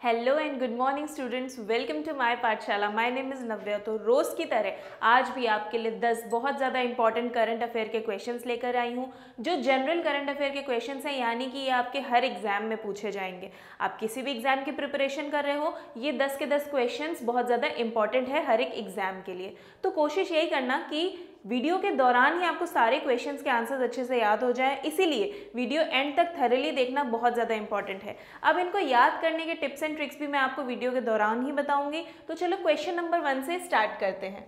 Hello and good morning students, welcome to my Pathshala. My name is Navya. तो रोज़ की तरह आज भी आपके लिए 10 बहुत ज़्यादा इंपॉर्टेंट करंट अफेयर के क्वेश्चंस लेकर आई हूँ, जो जनरल करंट अफेयर के क्वेश्चंस हैं, यानी कि ये आपके हर एग्जाम में पूछे जाएंगे। आप किसी भी एग्जाम की प्रिपरेशन कर रहे हो, ये 10 के 10 क्वेश्चंस बहुत ज़्यादा इंपॉर्टेंट है हर एक एग्जाम के लिए। तो कोशिश यही करना कि वीडियो के दौरान ही आपको सारे क्वेश्चंस के आंसर्स अच्छे से याद हो जाए, इसीलिए वीडियो एंड तक थॉरली देखना बहुत ज़्यादा इंपॉर्टेंट है। अब इनको याद करने के टिप्स एंड ट्रिक्स भी मैं आपको वीडियो के दौरान ही बताऊंगी। तो चलो क्वेश्चन नंबर 1 से स्टार्ट करते हैं।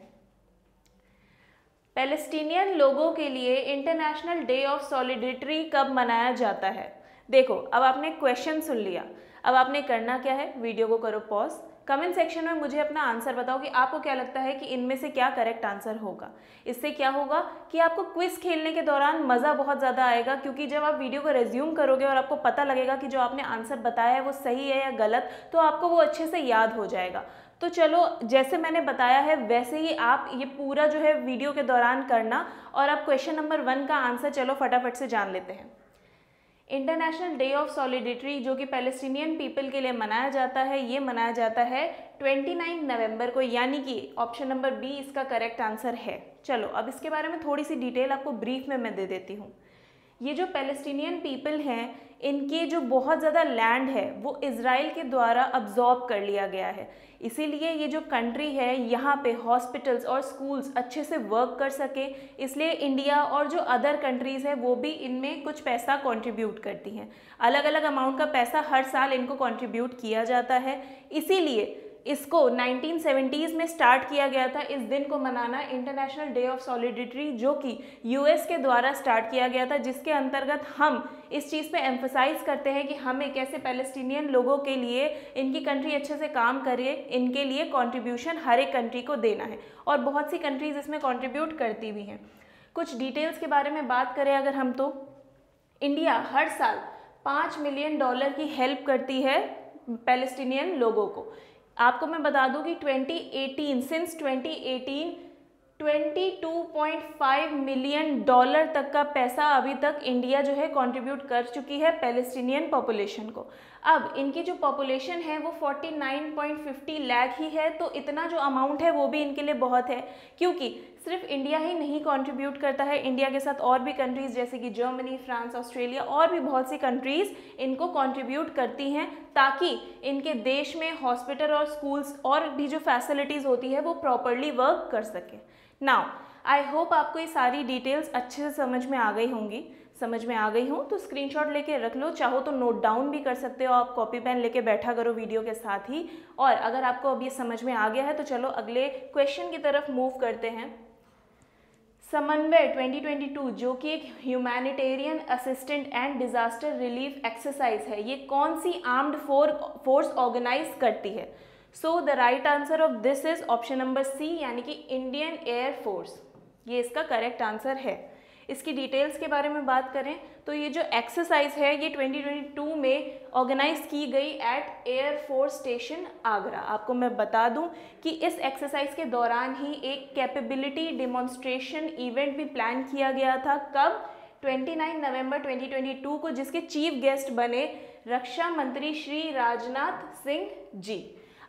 पैलेस्टीनियन लोगों के लिए इंटरनेशनल डे ऑफ सॉलिडेरिटी कब मनाया जाता है? देखो, अब आपने क्वेश्चन सुन लिया, अब आपने करना क्या है, वीडियो को करो पॉज, कमेंट सेक्शन में मुझे अपना आंसर बताओ कि आपको क्या लगता है कि इनमें से क्या करेक्ट आंसर होगा। इससे क्या होगा कि आपको क्विज खेलने के दौरान मज़ा बहुत ज़्यादा आएगा, क्योंकि जब आप वीडियो को रेज्यूम करोगे और आपको पता लगेगा कि जो आपने आंसर बताया है वो सही है या गलत, तो आपको वो अच्छे से याद हो जाएगा। तो चलो, जैसे मैंने बताया है वैसे ही आप ये पूरा जो है वीडियो के दौरान करना। और अब क्वेश्चन नंबर 1 का आंसर चलो फटाफट से जान लेते हैं। इंटरनेशनल डे ऑफ सॉलिडेरिटी जो कि पैलेस्टीनियन पीपल के लिए मनाया जाता है, ये मनाया जाता है 29 नवंबर को, यानी कि ऑप्शन नंबर बी इसका करेक्ट आंसर है। चलो, अब इसके बारे में थोड़ी सी डिटेल आपको ब्रीफ में मैं दे देती हूँ। ये जो पैलेस्टीनियन पीपल हैं, इनके जो बहुत ज़्यादा लैंड है वो इज़राइल के द्वारा अब्जॉर्ब कर लिया गया है, इसीलिए ये जो कंट्री है यहाँ पे हॉस्पिटल्स और स्कूल्स अच्छे से वर्क कर सके, इसलिए इंडिया और जो अदर कंट्रीज़ है वो भी इनमें कुछ पैसा कंट्रीब्यूट करती हैं। अलग अलग अमाउंट का पैसा हर साल इनको कंट्रीब्यूट किया जाता है, इसीलिए इसको 1970s में स्टार्ट किया गया था इस दिन को मनाना, इंटरनेशनल डे ऑफ सॉलिडेरिटी, जो कि यूएस के द्वारा स्टार्ट किया गया था, जिसके अंतर्गत हम इस चीज़ पे एम्फसाइज करते हैं कि हमें कैसे पैलेस्टीनियन लोगों के लिए इनकी कंट्री अच्छे से काम करे, इनके लिए कंट्रीब्यूशन हर एक कंट्री को देना है, और बहुत सी कंट्रीज इसमें कंट्रीब्यूट करती भी हैं। कुछ डिटेल्स के बारे में बात करें अगर हम, तो इंडिया हर साल $5 मिलियन की हेल्प करती है पैलेस्टीनियन लोगों को। आपको मैं बता दूं कि 2018 सिंस 2018 $22.5 मिलियन तक का पैसा अभी तक इंडिया जो है कंट्रीब्यूट कर चुकी है पैलेस्टीनियन पॉपुलेशन को। अब इनकी जो पॉपुलेशन है वो 49.50 लाख ही है, तो इतना जो अमाउंट है वो भी इनके लिए बहुत है, क्योंकि सिर्फ इंडिया ही नहीं कंट्रीब्यूट करता है, इंडिया के साथ और भी कंट्रीज़ जैसे कि जर्मनी, फ्रांस, ऑस्ट्रेलिया और भी बहुत सी कंट्रीज़ इनको कंट्रीब्यूट करती हैं, ताकि इनके देश में हॉस्पिटल और स्कूल्स और भी जो फैसिलिटीज़ होती है वो प्रॉपरली वर्क कर सके। नाउ आई होप आपको ये सारी डिटेल्स अच्छे से समझ में आ गई होंगी। समझ में आ गई हूँ तो स्क्रीनशॉट लेके रख लो, चाहो तो नोट डाउन भी कर सकते हो, आप कॉपी पेन लेके बैठा करो वीडियो के साथ ही। और अगर आपको अब ये समझ में आ गया है तो चलो अगले क्वेश्चन की तरफ मूव करते हैं। समन्वय 2022 जो कि एक humanitarian assistant and disaster relief exercise है, ये कौन सी आर्म्ड फोर्स ऑर्गेनाइज करती है? So the right answer of this is option number C, यानी कि इंडियन एयर फोर्स, ये इसका करेक्ट आंसर है। इसकी डिटेल्स के बारे में बात करें तो ये जो एक्सरसाइज है ये 2022 में ऑर्गेनाइज की गई at air force station Agra. आपको मैं बता दूं कि इस एक्सरसाइज के दौरान ही एक कैपेबिलिटी डिमॉन्स्ट्रेशन इवेंट भी प्लान किया गया था। कब? 29 नवंबर 2022 को, जिसके चीफ गेस्ट बने रक्षा मंत्री श्री राजनाथ सिंह जी।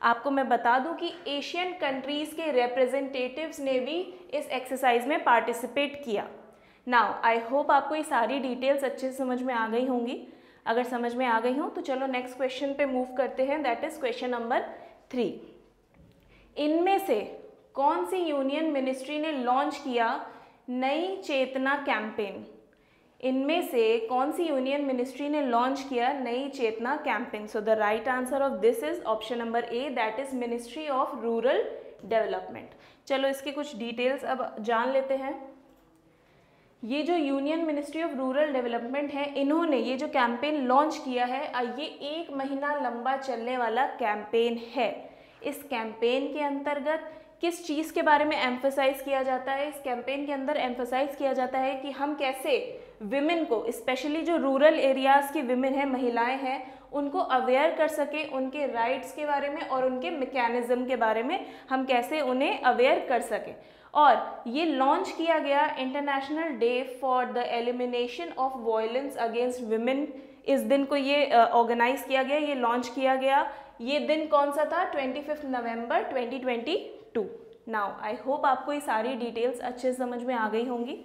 आपको मैं बता दूं कि एशियन कंट्रीज़ के रिप्रेजेंटेटिव्स ने भी इस एक्सरसाइज में पार्टिसिपेट किया। नाउ आई होप आपको ये सारी डिटेल्स अच्छे से समझ में आ गई होंगी। अगर समझ में आ गई हो तो चलो नेक्स्ट क्वेश्चन पे मूव करते हैं, दैट इज क्वेश्चन नंबर 3। इनमें से कौन सी यूनियन मिनिस्ट्री ने लॉन्च किया नई चेतना कैंपेन? इनमें से कौन सी यूनियन मिनिस्ट्री ने लॉन्च किया Nai Chetna campaign? So the right answer of this is option number A, that is ministry of rural development. चलो इसकी कुछ डिटेल्स अब जान लेते हैं। ये जो union ministry of rural development है, इन्होंने ये जो कैंपेन लॉन्च किया है, ये 1 महीना लंबा चलने वाला कैंपेन है। इस कैंपेन के अंतर्गत किस चीज़ के बारे में एम्फसाइज किया जाता है? इस कैंपेन के अंदर एम्फसाइज किया जाता है कि हम कैसे विमेन को, स्पेशली जो रूरल एरियाज़ की विमेन हैं, महिलाएं हैं, उनको अवेयर कर सके, उनके राइट्स के बारे में और उनके मैकेनिज्म के बारे में हम कैसे उन्हें अवेयर कर सकें। और ये लॉन्च किया गया international day for the elimination of violence against women, इस दिन को ये ऑर्गेनाइज किया गया, ये लॉन्च किया गया। ये दिन कौन सा था? 25 नवंबर 2022। नाउ आई होप आपको ये सारी डिटेल्स अच्छे से समझ में आ गई होंगी।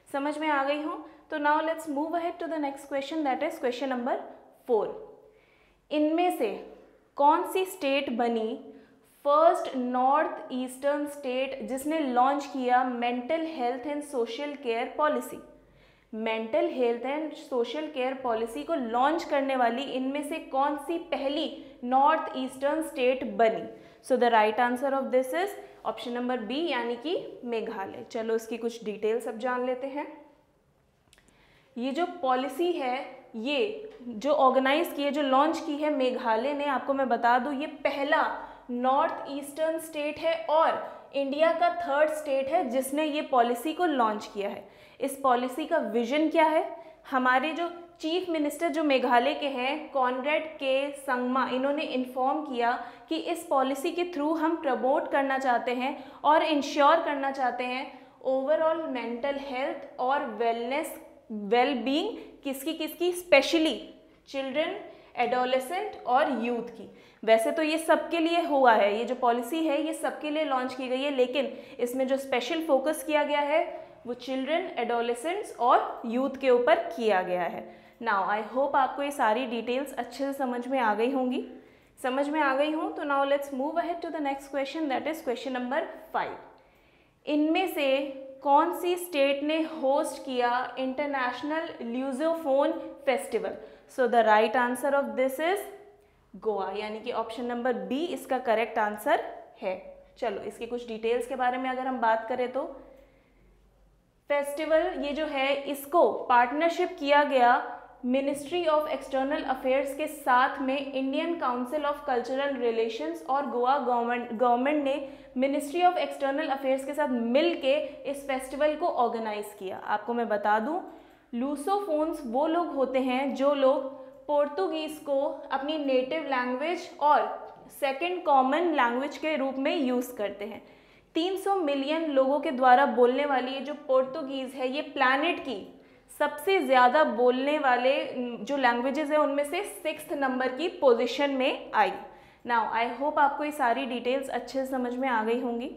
समझ में आ गई हो तो now let's move ahead to the next question, that is question number 4। इनमें से कौन सी स्टेट बनी फर्स्ट नॉर्थ ईस्टर्न स्टेट जिसने लॉन्च किया mental health and social care policy? Mental health and social care policy को लॉन्च करने वाली इनमें से कौन सी पहली नॉर्थ ईस्टर्न स्टेट बनी? So the right answer of this is option number B, यानी कि मेघालय। चलो इसकी कुछ डिटेल्स अब जान लेते हैं। ये जो पॉलिसी है, ये जो ऑर्गेनाइज की है, जो लॉन्च की है मेघालय ने, आपको मैं बता दूं ये पहला नॉर्थ ईस्टर्न स्टेट है और इंडिया का 3rd स्टेट है जिसने ये पॉलिसी को लॉन्च किया है। इस पॉलिसी का विजन क्या है? हमारे जो चीफ मिनिस्टर जो मेघालय के हैं कॉनरेड के संगमा, इन्होंने इन्फॉर्म किया कि इस पॉलिसी के थ्रू हम प्रमोट करना चाहते हैं और इंश्योर करना चाहते हैं ओवरऑल मेंटल हेल्थ और वेलनेस वेलबींग किसकी स्पेशली चिल्ड्रन, एडोलेसेंट और यूथ की। वैसे तो ये सबके लिए हुआ है, ये जो पॉलिसी है ये सबके लिए लॉन्च की गई है, लेकिन इसमें जो स्पेशल फोकस किया गया है वो चिल्ड्रन, एडोलेसेंट्स और यूथ के ऊपर किया गया है। नाउ आई होप आपको ये सारी डिटेल्स अच्छे से समझ में आ गई होंगी। समझ में आ गई हो तो now let's move ahead to the next question, that is question number 5। इनमें से कौन सी स्टेट ने होस्ट किया international lusophone festival? So the right answer of this is Goa, यानी कि ऑप्शन नंबर बी इसका करेक्ट आंसर है। चलो इसकी कुछ डिटेल्स के बारे में अगर हम बात करें तो फेस्टिवल ये जो है इसको पार्टनरशिप किया गया मिनिस्ट्री ऑफ एक्सटर्नल अफेयर्स के साथ में Indian council of cultural relations और गोवा गवर्नमेंट ने मिनिस्ट्री ऑफ एक्सटर्नल अफेयर्स के साथ मिलके इस फेस्टिवल को ऑर्गेनाइज किया। आपको मैं बता दूं लूसोफोन्स वो लोग होते हैं जो लोग पोर्तुगीज को अपनी नेटिव लैंग्वेज और सेकंड कॉमन लैंग्वेज के रूप में यूज़ करते हैं। 300 मिलियन लोगों के द्वारा बोलने वाली ये जो पोर्तुगीज़ है ये प्लैनेट की सबसे ज़्यादा बोलने वाले जो लैंग्वेजेस है उनमें से 6th नंबर की पोजीशन में आई। नाउ आई होप आपको ये सारी डिटेल्स अच्छे से समझ में आ गई होंगी।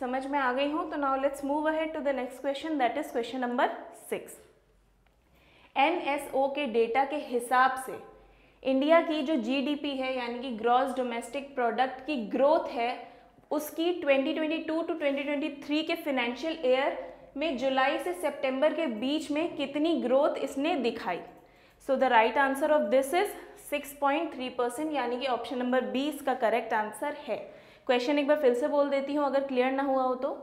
समझ में आ गई हो तो now let's move ahead to the next question, that is question number 6। NSO के डेटा के हिसाब से इंडिया की जो GDP है यानी कि ग्रॉस डोमेस्टिक प्रोडक्ट की ग्रोथ है उसकी 2022 टू 2023 के फाइनेंशियल ईयर में जुलाई से सितंबर के बीच में कितनी ग्रोथ इसने दिखाई? सो the right answer of this is 6.3%, यानी कि ऑप्शन नंबर बी इसका करेक्ट आंसर है। क्वेश्चन एक बार फिर से बोल देती हूँ अगर क्लियर ना हुआ हो तो।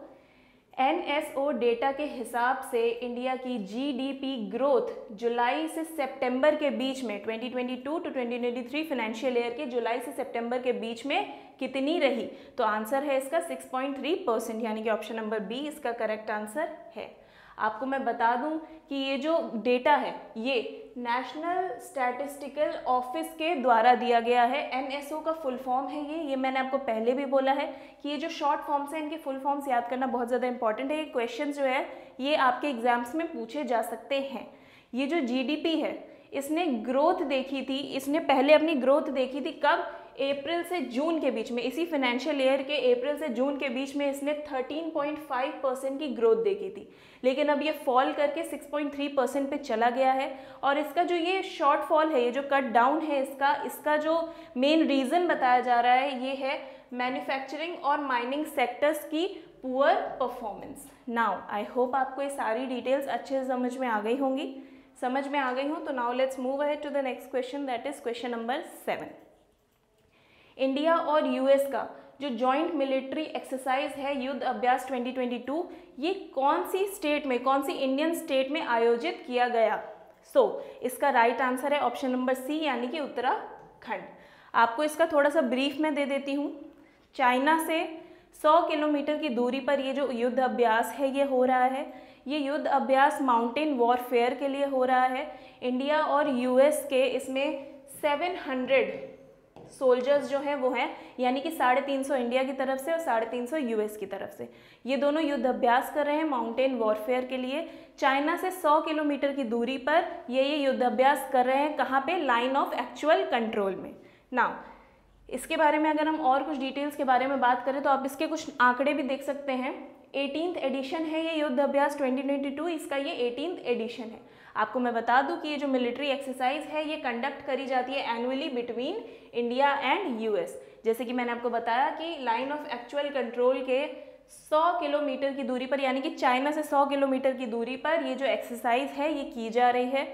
NSO डेटा के हिसाब से इंडिया की GDP ग्रोथ जुलाई से सितंबर के बीच में 2022 टू 2023 फाइनेंशियल ईयर के जुलाई से सितंबर के बीच में कितनी रही? तो आंसर है इसका 6.3%, यानी कि ऑप्शन नंबर बी इसका करेक्ट आंसर है। आपको मैं बता दूं कि ये जो डेटा है ये नेशनल स्टैटिस्टिकल ऑफिस के द्वारा दिया गया है। NSO का फुल फॉर्म है ये मैंने आपको पहले भी बोला है कि ये जो शॉर्ट फॉर्म्स हैं इनके फुल फॉर्म्स याद करना बहुत ज़्यादा इंपॉर्टेंट है। ये क्वेश्चन जो है ये आपके एग्जाम्स में पूछे जा सकते हैं। ये जो GDP है इसने ग्रोथ देखी थी, इसने पहले अपनी ग्रोथ देखी थी कब? अप्रैल से जून के बीच में, इसी फाइनेंशियल ईयर के अप्रैल से जून के बीच में इसने 13.5% की ग्रोथ देखी थी, लेकिन अब ये फॉल करके 6.3% पे चला गया है। और इसका जो ये शॉर्ट फॉल है, ये जो कट डाउन है इसका जो मेन रीज़न बताया जा रहा है ये है मैन्युफैक्चरिंग और माइनिंग सेक्टर्स की poor performance. Now I hope आपको ये सारी डिटेल्स अच्छे से समझ में आ गई होंगी। समझ में आ गई हो तो now let's move ahead to the next question, that is question number 7। India और यूएस का जो जॉइंट मिलिट्री एक्सरसाइज है युद्ध अभ्यास 2022 ये कौन सी स्टेट में, कौन सी इंडियन स्टेट में आयोजित किया गया? इसका राइट आंसर है ऑप्शन नंबर सी, यानी कि उत्तराखंड। आपको इसका थोड़ा सा ब्रीफ में दे देती हूँ। चाइना से 100 किलोमीटर की दूरी पर ये जो युद्ध अभ्यास है ये हो रहा है। ये युद्ध अभ्यास माउंटेन वॉरफेयर के लिए हो रहा है। इंडिया और यूएस के इसमें 700 सोल्जर्स जो हैं वो हैं, यानी कि 350 इंडिया की तरफ से और 350 यूएस की तरफ से। ये दोनों युद्ध अभ्यास कर रहे हैं माउंटेन वॉरफेयर के लिए। चाइना से 100 किलोमीटर की दूरी पर ये युद्ध अभ्यास कर रहे हैं। कहाँ पे? लाइन ऑफ एक्चुअल कंट्रोल में। नाउ इसके बारे में अगर हम और कुछ डिटेल्स के बारे में बात करें तो आप इसके कुछ आंकड़े भी देख सकते हैं। 18th एडिशन है ये युद्ध अभ्यास 2022, इसका ये 18th एडिशन है। आपको मैं बता दूं कि ये जो मिलिट्री एक्सरसाइज है ये कंडक्ट करी जाती है annually between India and US. जैसे कि मैंने आपको बताया कि लाइन ऑफ एक्चुअल कंट्रोल के 100 किलोमीटर की दूरी पर, यानी कि चाइना से 100 किलोमीटर की दूरी पर ये जो एक्सरसाइज है ये की जा रही है।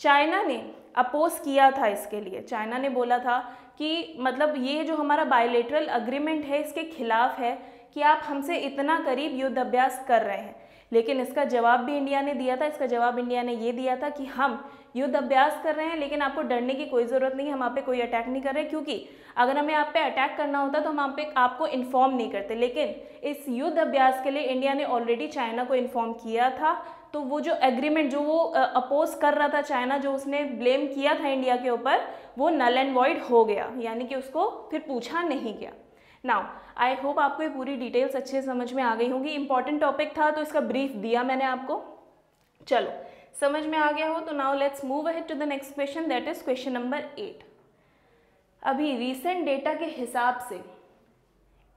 चाइना ने अपोज किया था इसके लिए, चाइना ने बोला था कि मतलब ये जो हमारा बायलेटरल अग्रीमेंट है इसके खिलाफ है कि आप हमसे इतना करीब युद्ध अभ्यास कर रहे हैं। लेकिन इसका जवाब भी इंडिया ने दिया था। इसका जवाब इंडिया ने ये दिया था कि हम युद्ध अभ्यास कर रहे हैं लेकिन आपको डरने की कोई ज़रूरत नहीं है, हम आप पे कोई अटैक नहीं कर रहे, क्योंकि अगर हमें आप पे अटैक करना होता तो हम आप पे आपको इन्फॉर्म नहीं करते। लेकिन इस युद्ध अभ्यास के लिए इंडिया ने ऑलरेडी चाइना को इन्फॉर्म किया था, तो वो जो एग्रीमेंट जो वो अपोज कर रहा था चाइना, जो उसने ब्लेम किया था इंडिया के ऊपर, वो नल एंड वॉइड हो गया, यानी कि उसको फिर पूछा नहीं गया। नाउ आई होप आपको ये पूरी डिटेल्स अच्छे समझ में आ गई होंगी। इंपॉर्टेंट टॉपिक था तो इसका ब्रीफ दिया मैंने आपको। चलो समझ में आ गया हो तो now let's move ahead to the next question, that is question number 8। अभी रीसेंट डेटा के हिसाब से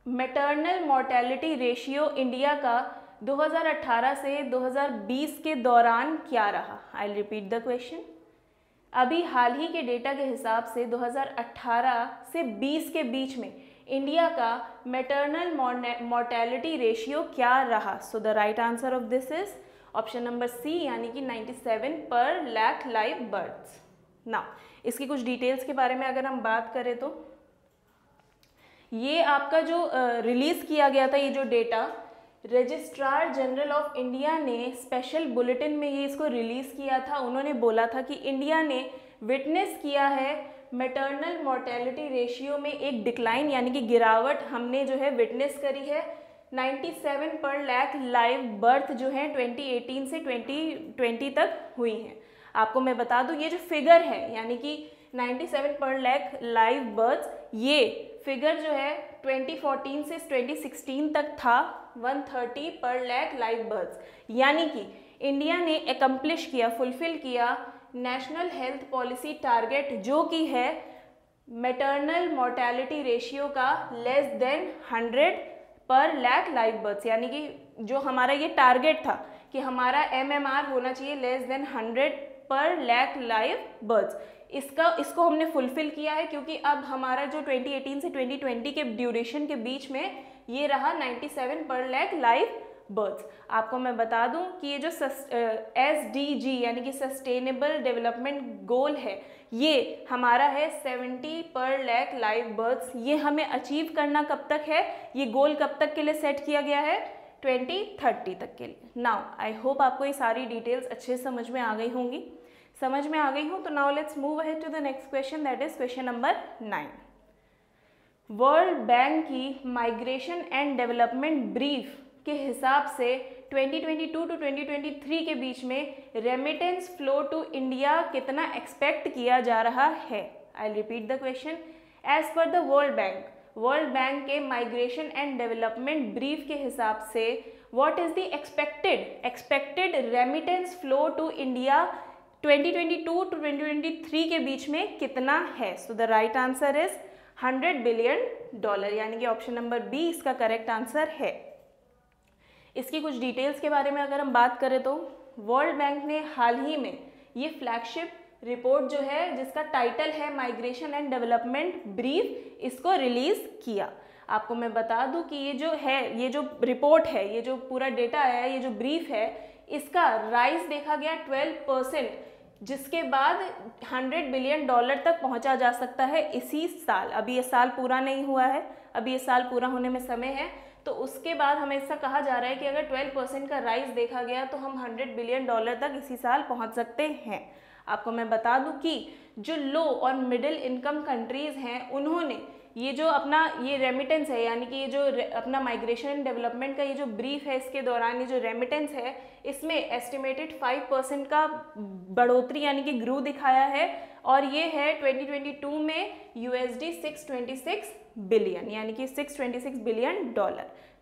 मैटरनल मॉर्टेलिटी रेशियो इंडिया का 2018 से 2020 के दौरान क्या रहा? आई रिपीट द क्वेश्चन। अभी हाल ही के डेटा के हिसाब से 2018 से 20 के बीच में इंडिया का मैटरनल मॉर्टेलिटी रेशियो क्या रहा? So the right answer of this is option number C, यानी कि 97 पर लाख लाइव बर्थ्स। ना इसकी कुछ डिटेल्स के बारे में अगर हम बात करें तो ये आपका जो रिलीज किया गया था, ये जो data registrar general of India ने स्पेशल बुलेटिन में ये इसको रिलीज किया था। उन्होंने बोला था कि इंडिया ने विटनेस किया है मैटरनल मॉर्टेलिटी रेशियो में एक डिक्लाइन, यानी कि गिरावट हमने जो है विटनेस करी है। 97 पर लाख लाइव बर्थ जो है 2018 से 2020 तक हुई हैं। आपको मैं बता दूं ये जो फिगर है, यानी कि 97 पर लाख लाइव बर्थ, ये फिगर जो है 2014 से 2016 तक था 130 पर लाख लाइव बर्थ, यानी कि इंडिया ने एकम्प्लिश किया, फुलफिल किया नेशनल हेल्थ पॉलिसी टारगेट, जो कि है मैटरनल मॉर्टेलिटी रेशियो का लेस देन 100 पर लाख लाइव बर्थ, यानी कि जो हमारा ये टारगेट था कि हमारा MMR होना चाहिए लेस देन 100 पर लाख लाइव बर्थ, इसको हमने फुलफिल किया है, क्योंकि अब हमारा जो 2018 से 2020 के ड्यूरेशन के बीच में ये रहा 97 पर लाख लाइव बर्थ। आपको मैं बता दूं कि ये जो SDG यानी कि सस्टेनेबल डेवलपमेंट गोल है, ये हमारा है 70 पर लाख लाइव बर्थ्स। ये हमें अचीव करना कब तक है, ये गोल कब तक के लिए सेट किया गया है? 2030 तक के लिए। नाउ आई होप आपको ये सारी डिटेल्स अच्छे समझ में आ गई होंगी। समझ में आ गई हो तो now let's move ahead to the next question, that is question number 9। World bank की माइग्रेशन एंड डेवलपमेंट ब्रीफ के हिसाब से 2022 टू 2023 के बीच में रेमिटेंस फ्लो टू इंडिया कितना एक्सपेक्ट किया जा रहा है? I repeat the question. As per the world bank के माइग्रेशन एंड डेवलपमेंट ब्रीफ के हिसाब से what is the expected remittance flow to India 2022 to 2023 के बीच में कितना है? So the right answer is $100 billion, यानी कि ऑप्शन नंबर बी इसका करेक्ट आंसर है। इसकी कुछ डिटेल्स के बारे में अगर हम बात करें तो वर्ल्ड बैंक ने हाल ही में ये फ्लैगशिप रिपोर्ट जो है, जिसका टाइटल है माइग्रेशन एंड डेवलपमेंट ब्रीफ, इसको रिलीज किया। आपको मैं बता दूं कि ये जो है, ये जो रिपोर्ट है, ये जो पूरा डेटा है, ये जो ब्रीफ है, इसका राइज देखा गया 12%, जिसके बाद $100 बिलियन तक पहुंचा जा सकता है इसी साल। अभी ये साल पूरा नहीं हुआ है, अभी ये साल पूरा होने में समय है, तो उसके बाद हमें ऐसा कहा जा रहा है कि अगर 12% का राइज देखा गया तो हम $100 बिलियन तक इसी साल पहुंच सकते हैं। आपको मैं बता दूं कि जो लो और मिडिल इनकम कंट्रीज़ हैं, उन्होंने ये जो अपना ये रेमिटेंस है, यानी कि ये जो अपना माइग्रेशन एंड डेवलपमेंट का ये जो ब्रीफ है, इसके दौरान ये जो रेमिटेंस है, इसमें एस्टिमेटेड 5% का बढ़ोतरी यानी कि ग्रो दिखाया है, और ये है 2022 में USD 626 बिलियन, यानी कि $626 बिलियन।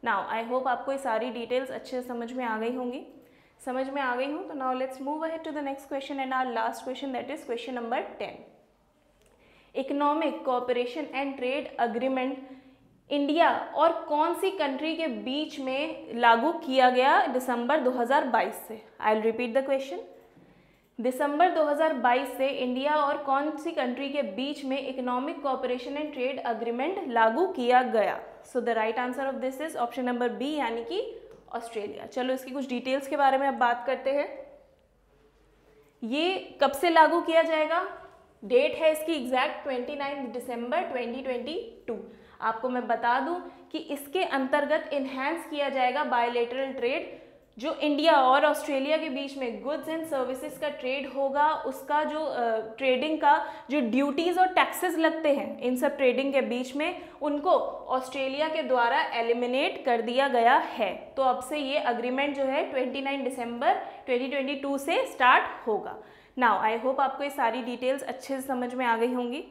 नाउ आई होप आपको ये सारी डिटेल्स अच्छे से समझ में आ गई होंगी। समझ में आ गई हूँ तो now let's move ahead to the next question and our last question, that is question number 10। Economic cooperation and trade agreement India और कौन सी कंट्री के बीच में लागू किया गया दिसंबर 2022 से? I will repeat the question. दिसंबर 2022 से इंडिया और कौन सी कंट्री के बीच में economic cooperation and trade agreement लागू किया गया? So the right answer of this is option number B, यानी कि ऑस्ट्रेलिया। चलो इसकी कुछ डिटेल्स के बारे में अब बात करते हैं। ये कब से लागू किया जाएगा? डेट है इसकी एग्जैक्ट 29 दिसंबर 2022। आपको मैं बता दूं कि इसके अंतर्गत इन्हेंस किया जाएगा बायलैटरल ट्रेड, जो इंडिया और ऑस्ट्रेलिया के बीच में गुड्स एंड सर्विसेज का ट्रेड होगा, उसका जो ट्रेडिंग का जो ड्यूटीज़ और टैक्सेस लगते हैं इन सब ट्रेडिंग के बीच में, उनको ऑस्ट्रेलिया के द्वारा एलिमिनेट कर दिया गया है। तो अब से ये अग्रीमेंट जो है 29 दिसंबर 2022 से स्टार्ट होगा। नाउ आई होप आपको ये सारी डिटेल्स अच्छे से समझ में आ गई होंगी।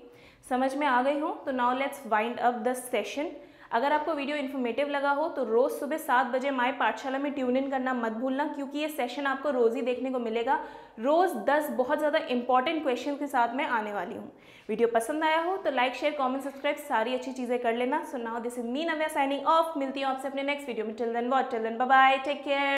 समझ में आ गई हो तो now let's wind up the session. अगर आपको वीडियो इन्फॉर्मेटिव लगा हो तो रोज़ सुबह 7 बजे माय पाठशाला में ट्यून इन करना मत भूलना, क्योंकि ये सेशन आपको रोज़ ही देखने को मिलेगा। रोज़ 10 बहुत ज़्यादा इंपॉर्टेंट क्वेश्चन के साथ मैं आने वाली हूँ। वीडियो पसंद आया हो तो लाइक, शेयर, कमेंट, सब्सक्राइब सारी अच्छी चीज़ें कर लेना। So now this is me Navya signing off. मिलती हूँ आपसे अपने नेक्स्ट वीडियो में। Till then what, till then bye bye, take care.